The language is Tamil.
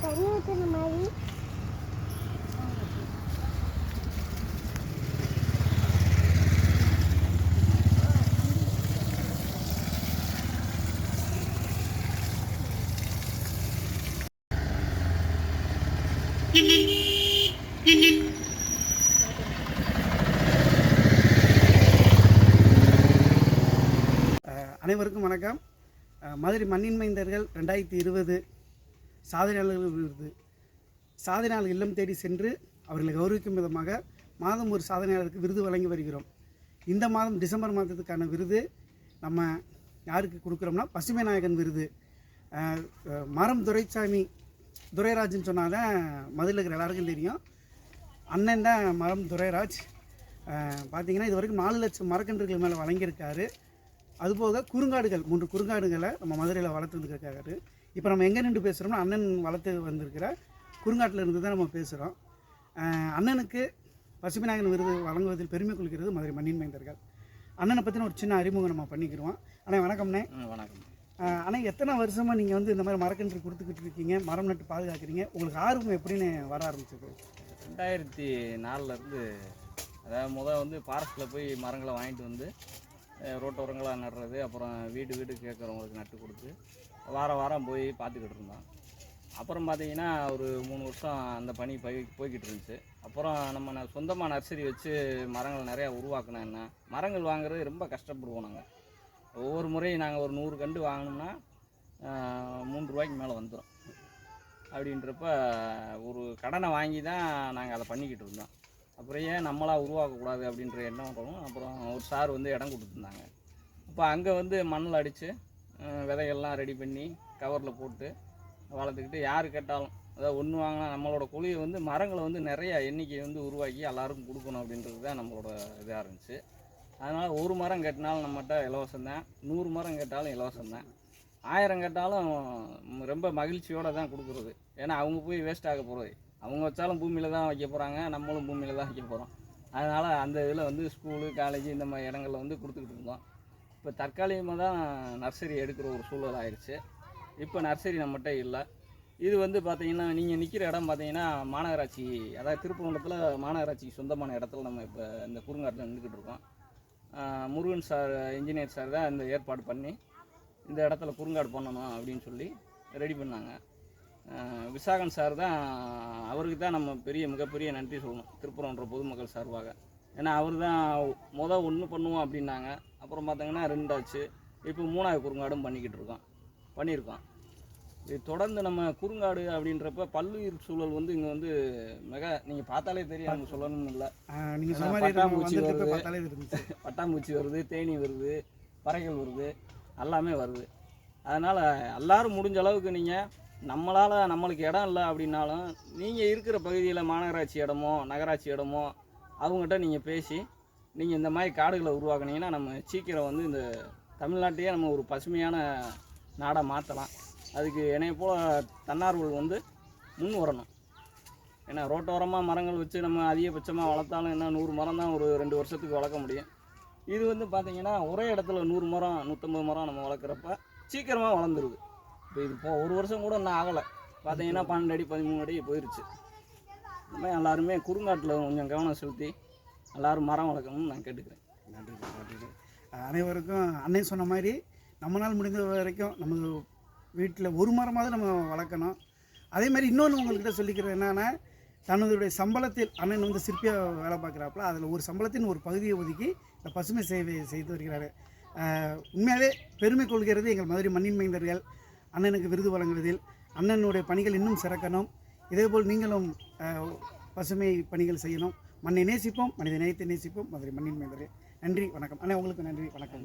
தண்ணி ஊற்றுன மாதிரி அனைவருக்கும் வணக்கம். மதுரை மண்ணின் மைந்தர்கள் 2020 சாதனையாளர்கள் விருது சாதனையாளர் இல்லம் தேடி சென்று அவர்களை கௌரவிக்கும் விதமாக மாதம் ஒரு சாதனையாளருக்கு விருது வழங்கி வருகிறோம். இந்த மாதம் டிசம்பர் மாதத்துக்கான விருது நம்ம யாருக்கு கொடுக்குறோம்னா பசுமை நாயகன் விருது. மரம் துரைராஜ்னு சொன்னால் தான் மதுரையில் இருக்கிற எல்லாருக்கும் தெரியும். அண்ணன் தான் மரம் துரைராஜ். பார்த்திங்கன்னா இது வரைக்கும் 4 லட்சம் மரக்கன்றுகள் மேலே வழங்கியிருக்காரு. அதுபோக குறுங்காடுகள் 3 குறுங்காடுகளை நம்ம மதுரையில் வளர்த்து வந்துருக்காரு. இப்போ நம்ம எங்கே நின்று பேசுகிறோம்னா அண்ணன் வளர்த்து வந்திருக்கிற குறுங்காட்டில் இருந்து தான் நம்ம பேசுகிறோம். அண்ணனுக்கு பசுமை நாயகன் விருது வழங்குவதில் பெருமை கொள்கிறது மதுரை மண்ணின் மைந்தர்கள். அண்ணனை பற்றின ஒரு சின்ன அறிமுகம் நம்ம பண்ணிக்கிறோம். அண்ணே வணக்கம்ண்ணே. வணக்கம் அண்ணா. எத்தனை வருஷமாக நீங்கள் வந்து இந்த மாதிரி மரக்கன்று கொடுத்துக்கிட்டு இருக்கீங்க, மரம் நட்டு பாதுகாக்கிறீங்க? உங்களுக்கு ஆர்வம் எப்படின்னு வர ஆரம்பிச்சது? 2004 அதாவது வந்து ஃபாரஸ்ட்டில் போய் மரங்களை வாங்கிட்டு வந்து ரோட்டோரங்களாக நடுறது, அப்புறம் வீடு கேட்குறவங்களுக்கு நட்டு கொடுத்து வாரம் போய் பார்த்துக்கிட்டு இருந்தோம். அப்புறம் பார்த்திங்கன்னா ஒரு 3 வருஷம் அந்த பணி போய்கிட்டு இருந்துச்சு. அப்புறம் நம்ம சொந்தமாக நர்சரி வச்சு மரங்கள் நிறையா உருவாக்கினா என்ன, மரங்கள் வாங்குறது ரொம்ப கஷ்டப்படுவோம். நாங்கள் ஒவ்வொரு முறையும் நாங்கள் ஒரு 100 கன்று வாங்கினோம்னா 3 ரூபாய்க்கு மேலே வந்துடும். அப்படின்றப்ப ஒரு கடனை வாங்கி தான் நாங்கள் அதை பண்ணிக்கிட்டு இருந்தோம். அப்புறம் ஏன் நம்மளாக உருவாக்கக்கூடாது அப்படின்ற எண்ணம் வரும். அப்புறம் ஒரு சார் வந்து இடம் கொடுத்துருந்தாங்க. அப்போ அங்கே வந்து மண்ணில் அடித்து விதைகள்லாம் ரெடி பண்ணி கவரில் போட்டு வளர்த்துக்கிட்டு யார் கேட்டாலும், அதாவது ஒன்று வாங்கினா நம்மளோட கொள்கையை வந்து மரங்களை வந்து நிறைய எண்ணிக்கை வந்து உருவாக்கி எல்லாருக்கும் கொடுக்கணும் அப்படின்றது தான் நம்மளோட இதாக இருந்துச்சு. அதனால் ஒரு மரம் கேட்டாலும் நம்மகிட்ட இலவசம்தான், 100 மரம் கேட்டாலும் இலவசம்தான், 1000 கேட்டாலும் ரொம்ப மகிழ்ச்சியோடு தான் கொடுக்குறது. ஏன்னா அவங்க போய் வேஸ்ட் ஆக போகிறது, அவங்க வச்சாலும் பூமியில் தான் வைக்க போகிறாங்க, நம்மளும் பூமியில் தான் வைக்க போகிறோம். அதனால் அந்த இதில் வந்து ஸ்கூலு காலேஜ் இந்த மாதிரி இடங்களில் வந்து கொடுத்துக்கிட்டு இருந்தோம். இப்போ தற்காலிகமாக தான் நர்சரி எடுக்கிற ஒரு சூழல் ஆயிடுச்சு. இப்போ நர்சரி நம்மகிட்ட இல்லை. இது வந்து பார்த்திங்கன்னா நீங்கள் நிற்கிற இடம் பார்த்திங்கன்னா மாநகராட்சி, அதாவது திருப்பரங்குன்றத்தில் மாநகராட்சிக்கு சொந்தமான இடத்துல நம்ம இப்போ இந்த குறுங்காட்டில் நின்றுக்கிட்டு இருக்கோம். முருகன் சார் இன்ஜினியர் சார் தான் இந்த ஏற்பாடு பண்ணி இந்த இடத்துல குறுங்காடு பண்ணணும் அப்படின்னு சொல்லி ரெடி பண்ணாங்க. விசாகன் சார் தான், அவருக்கு தான் நம்ம மிகப்பெரிய நன்றி சொல்லணும் திருப்பரங்குன்ற பொதுமக்கள் சார்பாக. ஏன்னா அவர் தான் ஒன்று பண்ணுவோம் அப்படின்னாங்க. அப்புறம் பார்த்தீங்கன்னா 2 ஆச்சு, இப்போ 3வது குறுங்காடும் பண்ணியிருக்கோம். இது தொடர்ந்து நம்ம குறுங்காடு அப்படின்றப்ப பல்லுயிர் சூழல் வந்து இங்கே வந்து நீங்கள் பார்த்தாலே தெரியும், அங்கே சொல்லணும்னு இல்லை. பட்டாம்பூச்சி வருது, தேனி வருது, பறவைகள் வருது, எல்லாமே வருது. அதனால் எல்லோரும் முடிஞ்ச அளவுக்கு நீங்கள் நம்மளுக்கு இடம் இல்லை அப்படின்னாலும் நீங்கள் இருக்கிற பகுதியில் மாநகராட்சி இடமோ நகராட்சி இடமோ அவங்ககிட்ட நீங்கள் பேசி நீங்கள் இந்த மாதிரி காடுகளை உருவாக்குனீங்கன்னா நம்ம சீக்கிரம் வந்து இந்த தமிழ்நாட்டையே நம்ம ஒரு பசுமையான நாடாக மாற்றலாம். அதுக்கு என்னை போல் தன்னார்வல் வந்து முன் வரணும். ஏன்னா ரோட்டோரமாக மரங்கள் வச்சு நம்ம அதிகபட்சமாக வளர்த்தாலும் என்ன 100 மரம் தான் ஒரு 2 வருஷத்துக்கு வளர்க்க முடியும். இது வந்து பார்த்திங்கன்னா ஒரே இடத்துல 100 மரம் 150 மரம் நம்ம வளர்க்குறப்ப சீக்கிரமாக வளர்ந்துருது. இப்போ இது ஒரு வருஷம் கூட இன்னும் ஆகலை, பார்த்தீங்கன்னா 12 அடி 13 அடி போயிடுச்சு. இந்த மாதிரி எல்லாருமே குறுங்காட்டில் கொஞ்சம் கவனம் செலுத்தி எல்லோரும் மரம் வளர்க்கணும்னு நான் கேட்டுக்கிறேன். நன்றி. அனைவருக்கும் அன்னை சொன்ன மாதிரி நம்மளால் முடிந்த வரைக்கும் நம்ம வீட்டில் ஒரு மரமாவது நம்ம வளர்க்கணும். அதே மாதிரி இன்னொன்று உங்கள்கிட்ட சொல்லிக்கிறது என்னென்னா, தன்னுடைய சம்பளத்தில் அண்ணன் வந்து சிற்பியாக வேலை பார்க்குறாப்புல, அதில் ஒரு சம்பளத்தின் ஒரு பகுதியை ஒதுக்கி இந்த பசுமை சேவை செய்து வருகிறார். உண்மையாகவே பெருமை கொள்கிறது எங்கள் மதுரை மண்ணின் மைந்தர்கள். அண்ணனுக்கு விருது வழங்குவதில் அண்ணனுடைய பணிகள் இன்னும் சிறக்கணும். இதேபோல் நீங்களும் பசுமை பணிகள் செய்யணும். மண்ணை நேசிப்போம், மனித நேயத்தை நேசிப்போம். மதுரை மண்ணின் மைந்தர்கள். நன்றி, வணக்கம். அண்ணா உங்களுக்கு நன்றி, வணக்கம்.